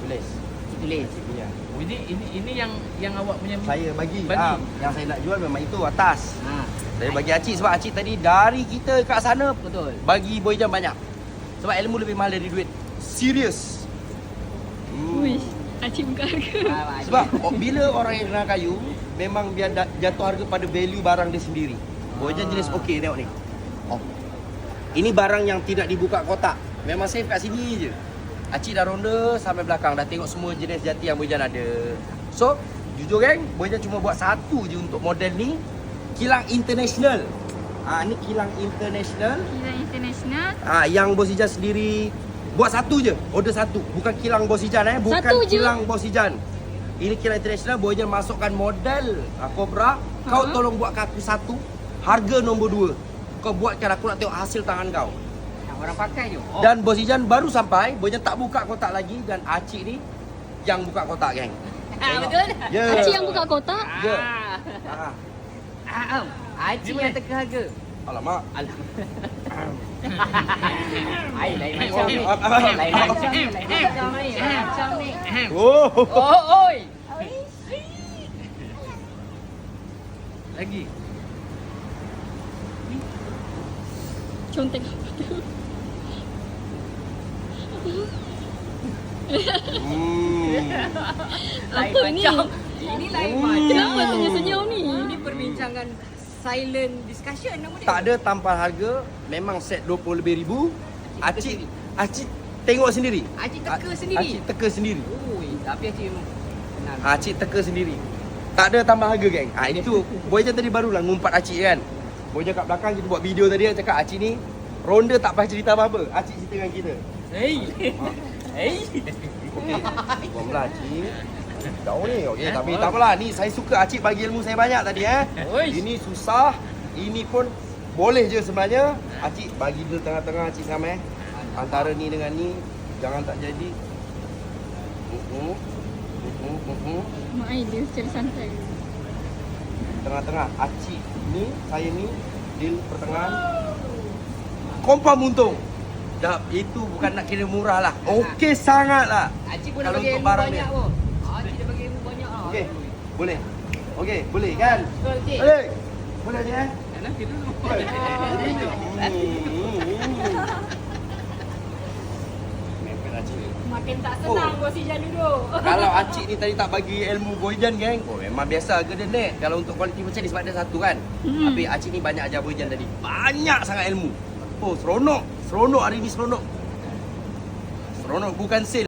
tulis. Tulis. Ya. Oh, ini yang awak punya Saya bagi. Bagi. Yang saya nak jual memang itu atas. Ha, Saya bagi Acik sebab Acik tadi dari kita kat sana betul. bagi Boy Jam banyak. Sebab ilmu lebih mahal dari duit. Serius. Uish, Acik buka harga. Sebab bila orang yang kenal kayu, memang dia jatuh harga pada value barang dia sendiri. Boy Jam jenis okey tengok ni. Oh. Ini barang yang tidak dibuka kotak. Memang safe kat sini je. Acik dah ronda sampai belakang, dah tengok semua jenis jati yang Boy Jam ada. So, jujur geng, Boy Jam cuma buat satu je untuk model ni. Kilang international. Ni kilang international. Kilang international. Yang Bos Ijan sendiri buat satu je, order satu. Bukan kilang Bos Ijan bukan Satu je? kilang Bos Ijan. Ini kilang international, Boy Ijan masukkan model Cobra. Kau tolong buat aku satu, harga nombor 2. Kau buatkan, aku nak tengok hasil tangan kau. Yang orang pakai je. Oh. Dan Bos Ijan baru sampai, Boy Ijan tak buka kotak lagi. Dan Acik ni yang buka kotak geng. Betul? Ya. Acik yang buka kotak. Ya. Acik yang teka harga. Alamak. Ai, lain macam ni. Lain macam ni. Lain macam ni. Oh. Oh, oi. lagi. Contek apa tu? Lain Apa ni? macam. Ini lain macam. Kenapa senyum-senyum ni? Ini perbincangan silent discussion nama dia. Tak ada tampal harga, memang set 20 lebih ribu. Acik Acik tengok sendiri. Acik teka sendiri. Acik teka sendiri. Ui, tapi Acik memang kenal. Acik teka sendiri. Tak ada tambah harga geng. Itu Boy Jam tadi barulah ngumpat Acik kan. Boy Jam kat belakang kita buat video tadi, dia cakap Acik ni ronda tak payah cerita apa-apa. Acik cerita dengan kita. Hei. Hei. Buanglah Acik. Jauh ni. Okey, tapi tak apalah. Ni saya suka Acik bagi ilmu saya banyak tadi Oi. Ini susah. Ini pun boleh je sebenarnya. Acik bagi deal tengah-tengah Acik sekarang Antara ni dengan ni jangan tak jadi. Mak ai dia secara santai. Tengah-tengah Acik ni, saya ni deal pertengahan. Confirm untung. Dah itu bukan nak kira murah lah. Okey sangat lah. Acik pun dah Kalau bagi untuk ilmu barang banyak ni. pun. Acik dah bagi ilmu banyak ah. Okey, boleh. Okey, boleh kan? Betul, Cik. Boleh. Boleh ni Nanti dulu. Mepet Acik. Makin tak senang Bos Ijan duduk. Kalau Acik ni tadi tak bagi ilmu Boy Jam geng, memang biasa harga dia naik. Kalau untuk kualiti macam ni sebab dia satu kan. Tapi Acik ni banyak ajar Boy Jam tadi. Banyak sangat ilmu. Oh, seronok. Seronok hari ni seronok. Seronok bukan sale.